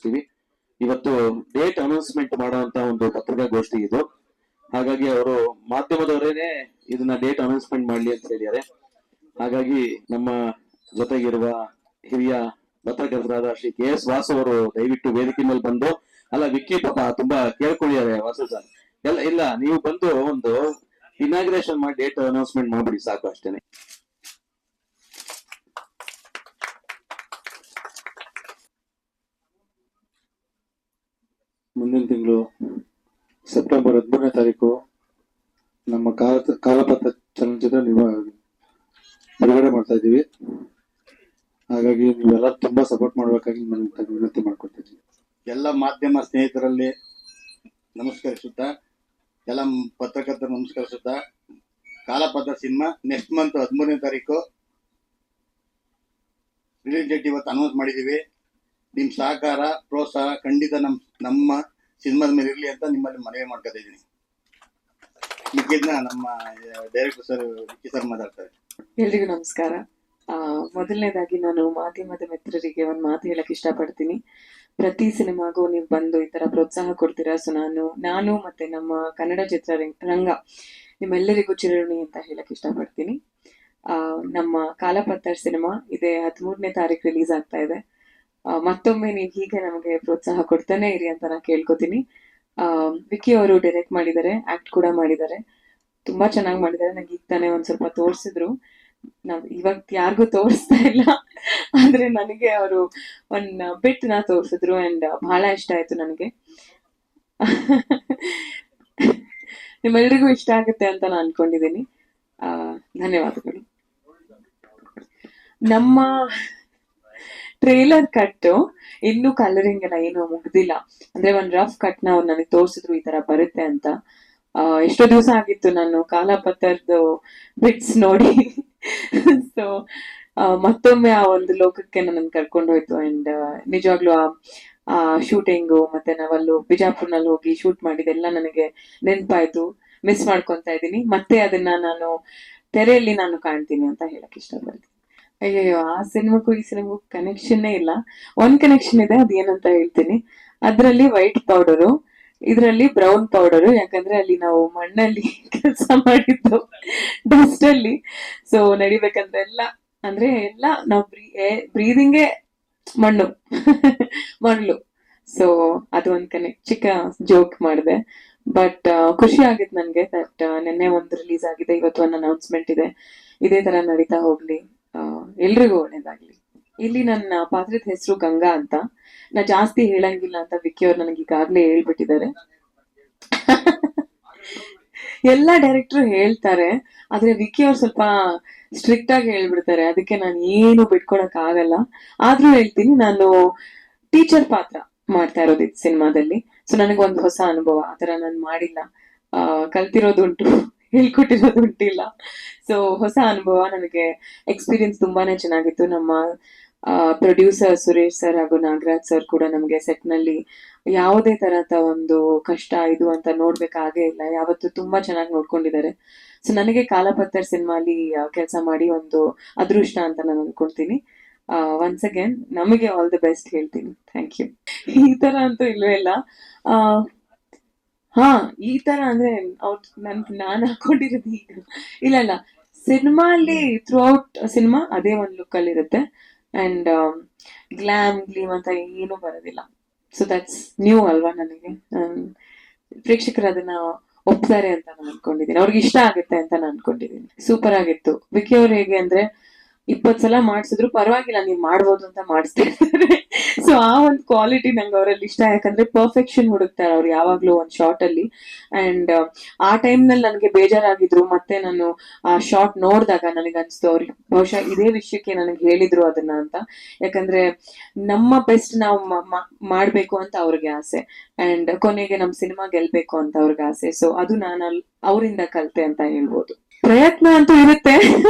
ನಡೆಸ್ತೀವಿ. ಇವತ್ತು date announcement ಮಾಡುವಂತ ಒಂದು ಪತ್ರಿಕಾಗೋಷ್ಠಿ ಇದು. ಹಾಗಾಗಿ ಅವರು ಮಾಧ್ಯಮದವರೇನೆ ಇದನ್ನ ಡೇಟ್ ಅನೌನ್ಸ್ಮೆಂಟ್ ಮಾಡ್ಲಿ ಅಂತ ಹೇಳಿದ್ದಾರೆ. ಹಾಗಾಗಿ ನಮ್ಮ ಜೊತೆಗಿರುವ ಹಿರಿಯ ಪತ್ರಕರ್ತರಾದ ಶ್ರೀ KS ವಾಸು ಅವರು ದಯವಿಟ್ಟು ವೇದಿಕೆ ಮೇಲೆ ಬಂದು, ಅಲ್ಲ ವಿಕ್ಕಿ ಪಾಪ ತುಂಬಾ ಕೇಳ್ಕೊಂಡಿದ್ದಾರೆ ವಾಸು ಸರ್, ಇಲ್ಲ ನೀವು ಬಂದು ಒಂದು ಇನಾಗ್ರೇಷನ್ ಮಾಡಿ ಡೇಟ್ ಅನೌನ್ಸ್ಮೆಂಟ್ ಮಾಡ್ಬಿಡಿ ಸಾಕು, ಅಷ್ಟೇನೆ. ಮುಂದಿನ ತಿಂಗಳು ಸೆಪ್ಟೆಂಬರ್ 13ನೇ ತಾರೀಕು ನಮ್ಮ ಕಾಲಪತ್ರ ಚಲನಚಿತ್ರ ಬಿಡುಗಡೆ ಮಾಡ್ತಾ ಇದ್ದೀವಿ. ಹಾಗಾಗಿ ನೀವೆಲ್ಲ ತುಂಬಾ ಸಪೋರ್ಟ್ ಮಾಡ್ಬೇಕಾಗಿ ನಾನು ವಿನಂತಿ ಮಾಡ್ಕೊಡ್ತೀನಿ. ಎಲ್ಲ ಮಾಧ್ಯಮ ಸ್ನೇಹಿತರಲ್ಲಿ ನಮಸ್ಕರಿಸುತ್ತಾ, ಎಲ್ಲ ಪತ್ರಕರ್ತರು ನಮಸ್ಕರಿಸುತ್ತಾ, ಕಾಲಪತ್ರ ಸಿನಿಮಾ ನೆಕ್ಸ್ಟ್ ಮಂತ್ 13ನೇ ತಾರೀಕು ರಿಲೀಸ್ ಡೇಟ್ ಇವತ್ತು ಅನೌನ್ಸ್ ಮಾಡಿದ್ದೀವಿ. ನಿಮ್ಮ ಸಹಕಾರ ಪ್ರೋತ್ಸಾಹ ಖಂಡಿತ ನಮ್ಮ ಸಿನಿಮಾದ ಮೇಲೆ ಇರಲಿ ಅಂತ ನಿಮ್ಮಲ್ಲಿ ಮನವಿ ಮಾಡ್ಕೊತಾ ಇದ್ದೀನಿ. ಮಿಕ್ಕಿದ್ನ ನಮ್ಮ ಡೈರೆಕ್ಟರ್ ಸರ್ ವಿಕ್ಕಿ ಸರ್ ಮಾತಾಡ್ತಾರೆ. ಎಲ್ರಿಗೂ ನಮಸ್ಕಾರ. ಮೊದಲನೇದಾಗಿ ನಾನು ಮಾಧ್ಯಮದ ಮಿತ್ರರಿಗೆ ಒಂದು ಮಾತು ಹೇಳಕ್ ಇಷ್ಟಪಡ್ತೀನಿ. ಪ್ರತಿ ಸಿನಿಮಾಗೂ ನೀವು ಬಂದು ಈ ತರ ಪ್ರೋತ್ಸಾಹ ಕೊಡ್ತೀರಾ. ಸೊ ನಾನು ಮತ್ತೆ ನಮ್ಮ ಕನ್ನಡ ಚಿತ್ರರಂಗ ನಿಮ್ಮೆಲ್ಲರಿಗೂ ಚಿರಋಣಿ ಅಂತ ಹೇಳಕ್ ಇಷ್ಟಪಡ್ತೀನಿ. ನಮ್ಮ ಕಾಲಪತ್ರ ಸಿನಿಮಾ ಇದೇ 13ನೇ ತಾರೀಕು ರಿಲೀಸ್ ಆಗ್ತಾ ಇದೆ. ಮತ್ತೊಮ್ಮೆ ನೀವು ಹೀಗೆ ನಮಗೆ ಪ್ರೋತ್ಸಾಹ ಕೊಡ್ತಾನೆ ಇರಿ ಅಂತ ನಾನು ಕೇಳ್ಕೊತೀನಿ. ವಿಕ್ಕಿ ಅವರು ಡೈರೆಕ್ಟ್ ಮಾಡಿದ್ದಾರೆ, ಆಕ್ಟ್ ಕೂಡ ಮಾಡಿದ್ದಾರೆ, ತುಂಬಾ ಚೆನ್ನಾಗಿ ಮಾಡಿದ್ದಾರೆ. ನಂಗೆ ಈಗ ತಾನೇ ಒಂದ್ ಸ್ವಲ್ಪ ತೋರಿಸಿದ್ರು. ನಾವ್ ಇವಾಗ ಯಾರಿಗೂ ತೋರಿಸ್ತಾ ಇಲ್ಲ, ಆದ್ರೆ ನನಗೆ ಅವರು ಒಂದ್ ಬಿಟ್ ನ ತೋರಿಸಿದ್ರು ಅಂಡ್ ಬಹಳ ಇಷ್ಟ ಆಯ್ತು ನನಗೆ. ನಿಮ್ಮೆಲ್ರಿಗೂ ಇಷ್ಟ ಆಗುತ್ತೆ ಅಂತ ನಾನು ಅನ್ಕೊಂಡಿದ್ದೀನಿ. ಧನ್ಯವಾದಗಳು. ನಮ್ಮ ಟ್ರೇಲರ್ ಕಟ್ ಇನ್ನೂ ಕಲರಿಂಗ್ ಎಲ್ಲ ಏನು ಮುಗ್ದಿಲ್ಲ. ಅಂದ್ರೆ ಒಂದ್ ರಫ್ ಕಟ್ ನ ಅವ್ರು ನನಗೆ ತೋರಿಸಿದ್ರು ಈ ತರ ಬರುತ್ತೆ ಅಂತ. ಎಷ್ಟೋ ದಿವಸ ಆಗಿತ್ತು ನಾನು ಕಾಲಪತ್ರದ್ದು ಬಿಟ್ಸ್ ನೋಡಿ. ಸೊ ಮತ್ತೊಮ್ಮೆ ಆ ಒಂದು ಲೋಕಕ್ಕೆ ನನ್ನ ಕರ್ಕೊಂಡು ಹೋಯ್ತು. ಅಂಡ್ ನಿಜವಾಗ್ಲೂ ಆ ಶೂಟಿಂಗು ಮತ್ತೆ ನಾವಲ್ಲೂ ಬಿಜಾಪುರ್ನಲ್ಲಿ ಹೋಗಿ ಶೂಟ್ ಮಾಡಿದೆಲ್ಲ ನನಗೆ ನೆನಪಾಯ್ತು. ಮಿಸ್ ಮಾಡ್ಕೊಂತ ಇದ್ದೀನಿ. ಮತ್ತೆ ಅದನ್ನ ನಾನು ತೆರೆಯಲ್ಲಿ ನಾನು ಕಾಣ್ತೀನಿ ಅಂತ ಹೇಳಕ್ ಇಷ್ಟಪಡ್ತೀನಿ. ಅಯ್ಯಯ್ಯೋ, ಆ ಸಿನಿಮಾಕ್ಕೂ ಈ ಸಿನಿಮಾಗೂ ಕನೆಕ್ಷನ್ನೇ ಇಲ್ಲ. ಒಂದ್ ಕನೆಕ್ಷನ್ ಇದೆ, ಅದೇನಂತ ಹೇಳ್ತೀನಿ. ಅದ್ರಲ್ಲಿ ವೈಟ್ ಪೌಡರು, ಇದ್ರಲ್ಲಿ ಬ್ರೌನ್ ಪೌಡರು. ಯಾಕಂದ್ರೆ ಅಲ್ಲಿ ನಾವು ಮಣ್ಣಲ್ಲಿ ಕೆಲಸ ಮಾಡಿದ್ದು, ಡಸ್ಟ್ ಅಲ್ಲಿ. ಸೊ ನಡಿಬೇಕಂದ್ರೆ ಎಲ್ಲ ನಾವು ಬ್ರೀದಿಂಗೇ ಮಣ್ಣು ಮಣ್ಣು. ಸೊ ಅದು ಒಂದ್ ಚಿಕ್ಕ ಜೋಕ್ ಮಾಡಿದೆ. ಬಟ್ ಖುಷಿ ಆಗಿತ್ತು ನನ್ಗೆ ದಟ್ ನಿನ್ನೆ ಒಂದು ರಿಲೀಸ್ ಆಗಿದೆ, ಇವತ್ತು ಒಂದು ಅನೌನ್ಸ್ಮೆಂಟ್ ಇದೆ. ಇದೇ ತರ ನಡೀತಾ ಹೋಗ್ಲಿ, ಎಲ್ರಿಗೂ ಒಳ್ಳೇದಾಗ್ಲಿ. ಇಲ್ಲಿ ನನ್ನ ಪಾತ್ರದ ಹೆಸರು ಗಂಗಾ ಅಂತ. ನಾ ಜಾಸ್ತಿ ಹೇಳಂಗಿಲ್ಲ ಅಂತ ವಿಕ್ಕಿ ಅವ್ರು ನನಗೆ ಈಗಾಗ್ಲೇ ಹೇಳ್ಬಿಟ್ಟಿದ್ದಾರೆ. ಎಲ್ಲಾ ಡೈರೆಕ್ಟರ್ ಹೇಳ್ತಾರೆ, ಆದ್ರೆ ವಿಕ್ಕಿ ಅವ್ರು ಸ್ವಲ್ಪ ಸ್ಟ್ರಿಕ್ಟ್ ಆಗಿ ಹೇಳ್ಬಿಡ್ತಾರೆ. ಅದಕ್ಕೆ ನಾನು ಏನು ಬಿಟ್ಕೊಡಕ್ ಆಗಲ್ಲ. ಆದ್ರೂ ಹೇಳ್ತೀನಿ, ನಾನು ಟೀಚರ್ ಪಾತ್ರ ಮಾಡ್ತಾ ಇರೋದು ಸಿನಿಮಾದಲ್ಲಿ. ಸೊ ನನಗೊಂದು ಹೊಸ ಅನುಭವ. ಆತರ ನಾನು ಮಾಡಿಲ್ಲ, ಕಲ್ತಿರೋದುಂಟು, ಹೇಳ್ಕೊಟ್ಟಿರೋದುಂಟಿಲ್ಲ. ಸೊ ಹೊಸ ಅನುಭವ, ನನಗೆ ಎಕ್ಸ್ಪೀರಿಯನ್ಸ್ ತುಂಬಾನೇ ಚೆನ್ನಾಗಿತ್ತು. ನಮ್ಮ ಪ್ರೊಡ್ಯೂಸರ್ ಸುರೇಶ್ ಸರ್ ಹಾಗೂ ನಾಗರಾಜ್ ಸರ್ ಕೂಡ ನಮಗೆ ಸೆಟ್ ನಲ್ಲಿ ಯಾವುದೇ ತರಹದ ಒಂದು ಕಷ್ಟ ಇದು ಅಂತ ನೋಡ್ಬೇಕಾಗೇ ಇಲ್ಲ. ಯಾವತ್ತು ತುಂಬಾ ಚೆನ್ನಾಗಿ ನೋಡ್ಕೊಂಡಿದ್ದಾರೆ. ಸೊ ನನಗೆ ಕಾಲಪತ್ರ ಸಿನಿಮಾಲಿ ಕೆಲಸ ಮಾಡಿ ಒಂದು ಅದೃಷ್ಟ ಅಂತ ನಾನು ಅನ್ಕೊಳ್ತೀನಿ. ಒನ್ಸ್ ಅಗೇನ್ ನಮಗೆ ಆಲ್ ದಿ ಬೆಸ್ಟ್ ಹೇಳ್ತೀನಿ. Thank you. ಈ ತರ ಅಂತೂ ಇಲ್ವೇ ಇಲ್ಲ. ಈ ತರ ಅಂದ್ರೆ ನಾನು ಹಾಕೊಂಡಿರೋದು ಈಗ ಇಲ್ಲ. ಸಿನಿಮಾ ಅಲ್ಲಿ ಥ್ರೂ ಔಟ್ ಸಿನಿಮಾ ಅದೇ ಒಂದ್ ಲುಕ್ ಅಲ್ಲಿ ಇರುತ್ತೆ. ಅಂಡ್ ಗ್ಲೀಮ್ ಅಂತ ಏನು ಬರೋದಿಲ್ಲ. ಸೊ ದಟ್ಸ್ ನ್ಯೂ ಅಲ್ವಾ ನನಗೆ. ಪ್ರೇಕ್ಷಕರು ಅದನ್ನ ಒಪ್ತಾರೆ ಅಂತ ನಾನು ಅನ್ಕೊಂಡಿದ್ದೀನಿ. ಅವ್ರಿಗೆ ಇಷ್ಟ ಆಗುತ್ತೆ ಅಂತ ನಾನು ಅನ್ಕೊಂಡಿದ್ದೀನಿ. ಸೂಪರ್ ಆಗಿತ್ತು. ವಿಕ್ಕಿ ಅವ್ರು ಹೇಗೆ ಅಂದ್ರೆ 20 ಸಲ ಮಾಡ್ಸಿದ್ರು ಪರವಾಗಿಲ್ಲ, ನೀವ್ ಮಾಡ್ಬೋದು ಅಂತ ಮಾಡಿಸ್ತಾ ಇರ್ತಾರೆ. ಸೊ ಆ ಒಂದು ಕ್ವಾಲಿಟಿ ನಂಗೆ ಅವರಲ್ಲಿ ಇಷ್ಟ. ಯಾಕಂದ್ರೆ ಪರ್ಫೆಕ್ಷನ್ ಹುಡುಕ್ತಾರೆ ಅವ್ರು ಯಾವಾಗ್ಲೂ ಒಂದ್ ಶಾರ್ಟ್ ಅಲ್ಲಿ. ಅಂಡ್ ಆ ಟೈಮ್ ನಲ್ಲಿ ನನಗೆ ಬೇಜಾರಾಗಿದ್ರು. ಮತ್ತೆ ನಾನು ಆ ಶಾರ್ಟ್ ನೋಡಿದಾಗ ನನಗೆ ಅನ್ಸ್ತು ಅವ್ರಿಗೆ ಬಹುಶಃ ಇದೇ ವಿಷಯಕ್ಕೆ ನನಗೆ ಹೇಳಿದ್ರು ಅದನ್ನ ಅಂತ. ಯಾಕಂದ್ರೆ ನಮ್ಮ ಬೆಸ್ಟ್ ನಾವು ಮಾಡ್ಬೇಕು ಅಂತ ಅವ್ರಿಗೆ ಆಸೆ. ಅಂಡ್ ಕೊನೆಗೆ ನಮ್ ಸಿನಿಮಾ ಗೆಲ್ಬೇಕು ಅಂತ ಅವ್ರಿಗೆ ಆಸೆ. ಸೊ ಅದು ನಾನು ಅವರಿಂದ ಕಲ್ತೆ ಅಂತ ಹೇಳ್ಬೋದು. ಪ್ರಯತ್ನ ಅಂತೂ ಇರುತ್ತೆ,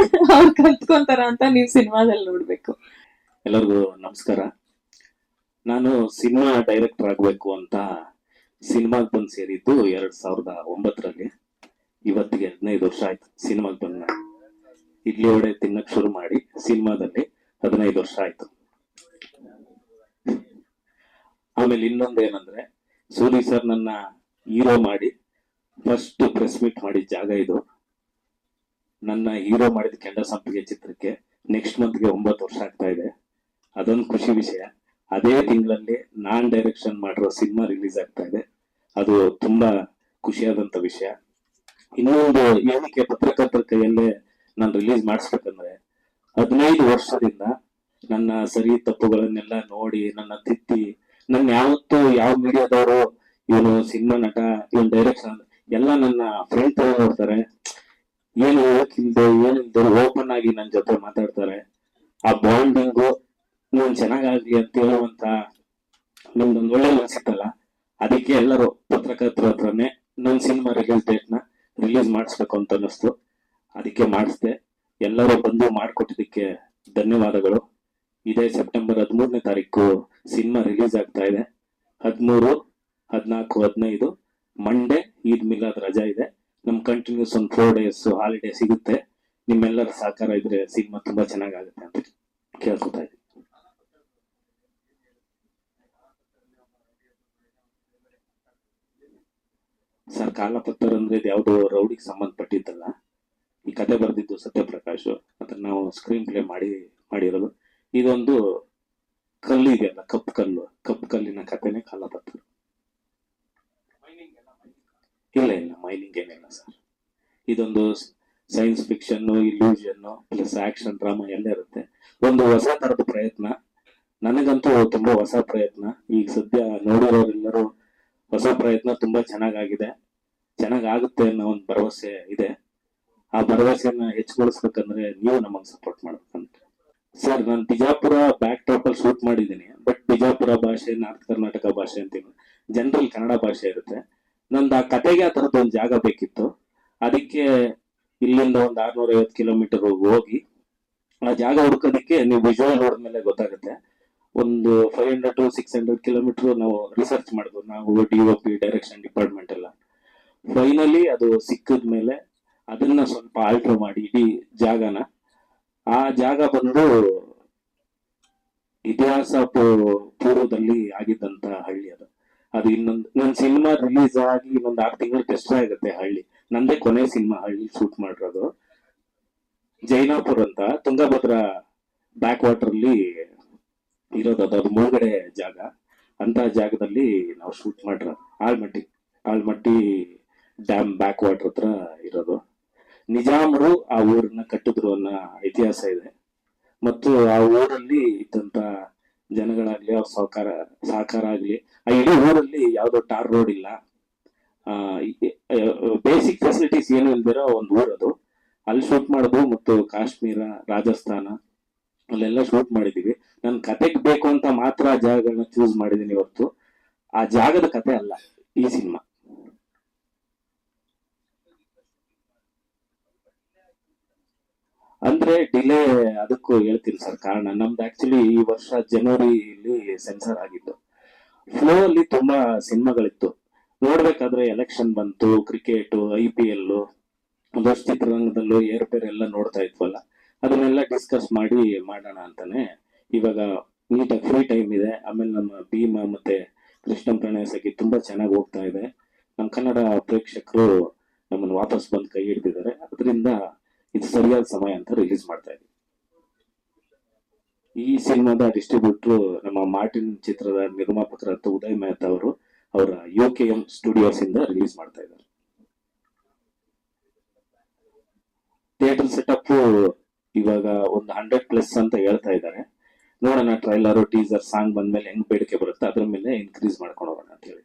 ಅವ್ರು ಕಲ್ತ್ಕೊಂತಾರ ಅಂತ ನೀವು ಸಿನಿಮಾದಲ್ಲಿ ನೋಡ್ಬೇಕು. ಎಲ್ಲರಿಗೂ ನಮಸ್ಕಾರ. ನಾನು ಸಿನಿಮಾ ಡೈರೆಕ್ಟರ್ ಆಗ್ಬೇಕು ಅಂತ ಸಿನಿಮಾಗೆ ಬಂದು ಸೇರಿದ್ದು 2009ರಲ್ಲಿ. ಇವತ್ತಿಗೆ 15 ವರ್ಷ ಆಯ್ತು ಸಿನಿಮಾಗೆ ಬಂದ. ಇಡ್ಲಿ ವಡೆ ತಿನ್ನಕ್ ಶುರು ಮಾಡಿ ಸಿನಿಮಾದಲ್ಲಿ 15 ವರ್ಷ ಆಯ್ತು. ಆಮೇಲೆ ಇನ್ನೊಂದು ಏನಂದ್ರೆ, ಸೂರಿ ಸರ್ ನನ್ನ ಹೀರೋ ಮಾಡಿ ಫಸ್ಟ್ ಪ್ರೆಸ್ ಮೀಟ್ ಮಾಡಿದ ಜಾಗ ಇದು. ನನ್ನ ಹೀರೋ ಮಾಡಿದ ಕೆಂಡ ಸಂಪಿಗೆ ಚಿತ್ರಕ್ಕೆ ನೆಕ್ಸ್ಟ್ ಮಂತ್ಗೆ 9 ವರ್ಷ ಆಗ್ತಾ ಇದೆ. ಅದೊಂದು ಖುಷಿ ವಿಷಯ. ಅದೇ ತಿಂಗಳಲ್ಲಿ ನಾನ್ ಡೈರೆಕ್ಷನ್ ಮಾಡಿರೋ ಸಿನಿಮಾ ರಿಲೀಸ್ ಆಗ್ತಾ ಇದೆ. ಅದು ತುಂಬಾ ಖುಷಿಯಾದಂತ ವಿಷಯ. ಇನ್ನೊಂದು ಏನಕ್ಕೆ ಪತ್ರಕರ್ತರ ಕೈಯಲ್ಲೇ ನಾನು ರಿಲೀಸ್ ಮಾಡಿಸ್ಬೇಕಂದ್ರೆ, 15 ವರ್ಷದಿಂದ ನನ್ನ ಸರಿ ತಪ್ಪುಗಳನ್ನೆಲ್ಲ ನೋಡಿ ನನ್ನ ತಿದ್ದಿ, ನನ್ನ ಯಾವತ್ತು ಯಾವ ಮೀಡಿಯಾದವರು ಇವನು ಸಿನಿಮಾ ನಟ, ಇವನ್ ಡೈರೆಕ್ಷನ್ ಎಲ್ಲ ನನ್ನ ಫ್ರೆಂಡ್ ತರ ನೋಡ್ತಾರೆ. ಏನು ಏನಿಲ್ದೆ ಓಪನ್ ಆಗಿ ನನ್ನ ಜೊತೆ ಮಾತಾಡ್ತಾರೆ. ಆ ಬಾಂಡಿಂಗು ನಾನು ಚೆನ್ನಾಗಾಗ್ಲಿ ಅಂತ ಹೇಳುವಂತ ನಮ್ದೊಂದು ಒಳ್ಳೆ ಮನಸ್ಸಿತ್ತಲ್ಲ, ಅದಕ್ಕೆ ಎಲ್ಲರೂ ಪತ್ರಕರ್ತರ ಹತ್ರನೇ ನನ್ನ ಸಿನಿಮಾ ರಿಲೀಸ್ ಡೇಟ್ ನ ರಿಲೀಸ್ ಮಾಡಿಸ್ಬೇಕು ಅಂತ ಅನ್ನಿಸ್ತು. ಅದಕ್ಕೆ ಮಾಡಿಸ್ದೆ. ಎಲ್ಲರೂ ಬಂದು ಮಾಡಿಕೊಟ್ಟಿದ್ದಕ್ಕೆ ಧನ್ಯವಾದಗಳು. ಇದೇ ಸೆಪ್ಟೆಂಬರ್ 13ನೇ ತಾರೀಕು ಸಿನಿಮಾ ರಿಲೀಸ್ ಆಗ್ತಾ ಇದೆ. 13, 14, 15 ಮಂಡೇ ಈದ್ ಮಿಲಾದ್ ರಜಾ ಇದೆ. ನಮ್ ಕಂಟಿನ್ಯೂಸ್ ಒಂದು 4 days ಹಾಲಿಡೇ ಸಿಗುತ್ತೆ. ನಿಮ್ಮೆಲ್ಲರ ಸಹಕಾರ ಇದ್ರೆ ಸಿನಿಮಾ ತುಂಬಾ ಚೆನ್ನಾಗಾಗುತ್ತೆ ಅಂತ ಕೇಳ್ಕೊತಾ ಇದ್ದೀನಿ. ಸರ್, ಕಾಲಪತ್ರ ಅಂದ್ರೆ ಇದು ಯಾವ್ದೋ ರೌಡಿಗೆ ಸಂಬಂಧಪಟ್ಟಿದ್ದಲ್ಲ. ಈ ಕತೆ ಬರೆದಿದ್ದು ಸತ್ಯಪ್ರಕಾಶ್, ಅದನ್ನ ನಾವು ಸ್ಕ್ರೀನ್ ಪ್ಲೇ ಮಾಡಿರೋದು. ಇದೊಂದು ಕಲ್ಲು ಇದೆಯಲ್ಲ, ಕಪ್ಪು ಕಲ್ಲಿನ ಕಥೆನೇ ಕಾಲಪತ್ರ. ಇಲ್ಲ, ಮೈನಿಂಗ್ ಏನಿಲ್ಲ ಸರ್. ಇದೊಂದು science fiction, illusion plus action drama ಎಲ್ಲ ಇರುತ್ತೆ. ಒಂದು ಹೊಸ ತರದ ಪ್ರಯತ್ನ. ನನಗಂತೂ ತುಂಬಾ ಹೊಸ ಪ್ರಯತ್ನ. ಈಗ ಸದ್ಯ ನೋಡಿರೋರೆಲ್ಲರೂ ಹೊಸ ಪ್ರಯತ್ನ ತುಂಬಾ ಚೆನ್ನಾಗಾಗಿದೆ, ಚೆನ್ನಾಗಾಗುತ್ತೆ ಅನ್ನೋ ಒಂದು ಭರವಸೆ ಇದೆ. ಆ ಭರವಸೆಯನ್ನ ಹೆಚ್ಚುಗೊಳಿಸ್ಬೇಕಂದ್ರೆ ನೀವು ನಮಗೆ ಸಪೋರ್ಟ್ ಮಾಡ್ಬೇಕಂತ. ಸರ್, ನಾನು ಬಿಜಾಪುರ ಬ್ಯಾಕ್ ಡ್ರಾಪ್ ಅಲ್ಲಿ ಶೂಟ್ ಮಾಡಿದ್ದೀನಿ. ಬಟ್ ಬಿಜಾಪುರ ಭಾಷೆ, ನಾರ್ತ್ ಕರ್ನಾಟಕ ಭಾಷೆ ಅಂತೀನಿ, ಜನರಲ್ ಕನ್ನಡ ಭಾಷೆ ಇರುತ್ತೆ. ನಂದು ಆ ಕತೆಗೆ ಆ ತರದ್ದು ಒಂದು ಜಾಗ ಬೇಕಿತ್ತು. ಅದಕ್ಕೆ ಇಲ್ಲಿಂದ ಒಂದು 650 ಕಿಲೋಮೀಟರ್ ಹೋಗಿ ಆ ಜಾಗ ಹುಡ್ಕೋದಕ್ಕೆ ನೀವು ವಿಜುವಲ್ ನೋಡಿದ್ಮೇಲೆ ಗೊತ್ತಾಗುತ್ತೆ. ಒಂದು 500 to 600 ಕಿಲೋಮೀಟರ್ ನಾವು ರಿಸರ್ಚ್ ಮಾಡಿದ್ವು, ನಾವು DOP ಡೈರೆಕ್ಷನ್ ಡಿಪಾರ್ಟ್ಮೆಂಟ್ ಎಲ್ಲ. ಫೈನಲಿ ಅದು ಸಿಕ್ಕಿದ್ಮೇಲೆ ಅದನ್ನ ಸ್ವಲ್ಪ ಆಲ್ಟರ್ ಮಾಡಿ ಇಡೀ ಜಾಗನ, ಆ ಜಾಗ ಬಂದು ಇತಿಹಾಸ ಪೂರ್ವದಲ್ಲಿ ಆಗಿದ್ದಂತ ಹಳ್ಳಿ ಅದು. ಅದು ಇನ್ನೊಂದು ನನ್ನ ಸಿನಿಮಾ ರಿಲೀಸ್ ಆಗಿ ಇನ್ನೊಂದು 6 ತಿಂಗಳು ಟೆಸ್ಟ್ ಆಗುತ್ತೆ ಹಳ್ಳಿ. ನಂದೇ ಕೊನೆ ಸಿನಿಮಾ ಹಳ್ಳಿ ಶೂಟ್ ಮಾಡಿರೋದು. ಜೈನಾಪುರ್ ಅಂತ ತುಂಗಭದ್ರಾ ಬ್ಯಾಕ್ ವಾಟರ್ ಅಲ್ಲಿ ಇರೋದು, ಅದು ಮುಳುಗಡೆ ಜಾಗ. ಅಂತ ಜಾಗದಲ್ಲಿ ನಾವು ಶೂಟ್ ಮಾಡಿರೋ ಆಲ್ಮಟ್ಟಿ ಡ್ಯಾಮ್ ಬ್ಯಾಕ್ ವಾಟರ್ ಹತ್ರ ಇರೋದು. ನಿಜಾಮರು ಆ ಊರನ್ನ ಕಟ್ಟಿದ್ರು ಅನ್ನೋ ಇತಿಹಾಸ ಇದೆ. ಮತ್ತು ಆ ಊರಲ್ಲಿ ಇದ್ದಂತ ಜನಗಳಾಗ್ಲಿ, ಅವ್ರ ಸಹಕಾರ ಆಗ್ಲಿ, ಆ ಇಡೀ ಊರಲ್ಲಿ ಯಾವ್ದೋ ಟಾರ್ ರೋಡ್ ಇಲ್ಲ, ಬೇಸಿಕ್ ಫೆಸಿಲಿಟೀಸ್ ಏನು ಇಲ್ದಿರೋ ಒಂದು ಊರದು. ಅಲ್ಲಿ ಶೂಟ್ ಮಾಡೋದು. ಮತ್ತು ಕಾಶ್ಮೀರ, ರಾಜಸ್ಥಾನ ಅಲ್ಲೆಲ್ಲ ಶೂಟ್ ಮಾಡಿದೀವಿ. ನನ್ ಕತೆಗೆ ಬೇಕು ಅಂತ ಮಾತ್ರ ಆ ಜಾಗಗಳನ್ನ ಚೂಸ್ ಮಾಡಿದೀನಿ ಹೊರತು ಆ ಜಾಗದ ಕತೆ ಅಲ್ಲ ಈ ಸಿನಿಮಾ. ಅಂದ್ರೆ ಡಿಲೇ ಅದಕ್ಕೂ ಹೇಳ್ತೀನಿ ಸರ್ ಕಾರಣ. ನಮ್ದು ಆಕ್ಚುಲಿ ಈ ವರ್ಷ ಜನವರಿಲಿ ಸೆನ್ಸರ್ ಆಗಿತ್ತು. ಫ್ಲೋ ಅಲ್ಲಿ ತುಂಬಾ ಸಿನಿಮಾಗಳಿತ್ತು. ನೋಡ್ಬೇಕಾದ್ರೆ ಎಲೆಕ್ಷನ್ ಬಂತು, ಕ್ರಿಕೆಟ್, IPL, ಒಂದಷ್ಟು ಚಿತ್ರರಂಗದಲ್ಲೂ ಏರ್ಪೇರ್ ಎಲ್ಲ ನೋಡ್ತಾ ಇದ್ವಲ್ಲ, ಅದನ್ನೆಲ್ಲ ಡಿಸ್ಕಸ್ ಮಾಡೋಣ ಅಂತಾನೆ ಇವಾಗ ನೀಟಾಗಿ ಫ್ರೀ ಟೈಮ್ ಇದೆ. ಆಮೇಲೆ ನಮ್ಮ ಭೀಮಾ ಮತ್ತೆ ಕೃಷ್ಣ ಪ್ರಣಯ ಸಖಿ ತುಂಬಾ ಚೆನ್ನಾಗಿ ಹೋಗ್ತಾ ಇದೆ. ನಮ್ಮ ಕನ್ನಡ ಪ್ರೇಕ್ಷಕರು ನಮ್ಮನ್ನು ವಾಪಸ್ ಬಂದು ಕೈ ಹಿಡಿದಿದ್ದಾರೆ. ಅದರಿಂದ ಇದು ಸರಿಯಾದ ಸಮಯ ಅಂತ ರಿಲೀಸ್ ಮಾಡ್ತಾ ಇದ್ದೀವಿ. ಈ ಸಿನಿಮಾದ ಡಿಸ್ಟ್ರಿಬ್ಯೂಟರ್ ನಮ್ಮ ಮಾರ್ಟಿನ್ ಚಿತ್ರದ ನಿರ್ಮಾಪಕರಾದ ಉದಯ್ ಮೆಹ್ತಾ ಅವರು, ಅವರ UKM ಸ್ಟುಡಿಯೋಸ್ ಇಂದ ರಿಲೀಸ್ ಮಾಡ್ತಾ ಇದ್ದಾರೆ. ಥಿಯೇಟರ್ ಸೆಟಪ್ ಇವಾಗ ಒಂದು 100+ ಅಂತ ಹೇಳ್ತಾ ಇದ್ದಾರೆ. ನೋಡೋಣ, ಟ್ರೈಲರ್, ಟೀಸರ್, ಸಾಂಗ್ ಬಂದ್ಮೇಲೆ ಹೆಂಗ್ ಬೇಡಿಕೆ ಬರುತ್ತೆ ಅದ್ರ ಮೇಲೆ ಇನ್ಕ್ರೀಸ್ ಮಾಡ್ಕೊಂಡು ಹೋಗೋಣ ಅಂತ ಹೇಳಿ.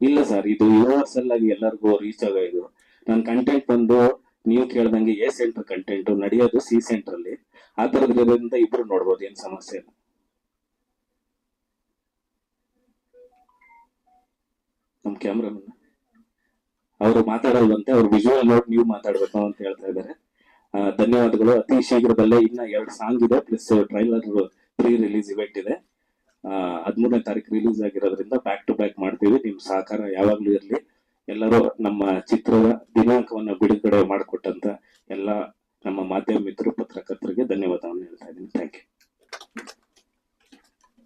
ಇಲ್ಲ ಸರ್, ಇದು ಯೂನಿವರ್ಸಲ್ ಆಗಿ ಎಲ್ಲರಿಗೂ ರೀಚ್ ಆಗೋ ಇದು. ನನ್ನ ಕಂಟೆಂಟ್ ಬಂದು ನೀವು ಕೇಳ್ದಂಗೆ A ಸೆಂಟರ್ ಕಂಟೆಂಟ್ ನಡೆಯೋದು C ಸೆಂಟರ್ ಅಲ್ಲಿ. ಆ ತರದ್ರಿಂದ ಇಬ್ರು ನೋಡ್ಬೋದು, ಏನ್ ಸಮಸ್ಯೆ ಇಲ್ಲ. ನಮ್ ಕ್ಯಾಮ್ರಾಮನ್ ಅವರು ಮಾತಾಡಲ್ವಂತೆ, ಅವ್ರು ವಿಜುವಲ್ ನೋಡಿ ನೀವು ಮಾತಾಡ್ಬೇಕು ಅಂತ ಹೇಳ್ತಾ ಇದ್ದಾರೆ. ಧನ್ಯವಾದಗಳು. ಅತಿ ಶೀಘ್ರದಲ್ಲೇ ಇನ್ನ 2 ಸಾಂಗ್ ಇದೆ, plus trailer pre release event ಇದೆ. 13ನೇ ತಾರೀಕು ರಿಲೀಸ್ ಆಗಿರೋದ್ರಿಂದ ಬ್ಯಾಕ್ ಟು ಬ್ಯಾಕ್ ಮಾಡ್ತೀವಿ. ನಿಮ್ ಸಹಕಾರ ಯಾವಾಗ್ಲೂ ಇರ್ಲಿ. ಎಲ್ಲರೂ ನಮ್ಮ ಚಿತ್ರದ ದಿನಾಂಕವನ್ನ ಬಿಡುಗಡೆ ಮಾಡಿಕೊಟ್ಟಂತ ಎಲ್ಲ ನಮ್ಮ ಮಾಧ್ಯಮ ಮಿತ್ರರು, ಪತ್ರಕರ್ತರಿಗೆ ಧನ್ಯವಾದವನ್ನು ಹೇಳ್ತಾ ಇದ್ದೀನಿ. Thank you.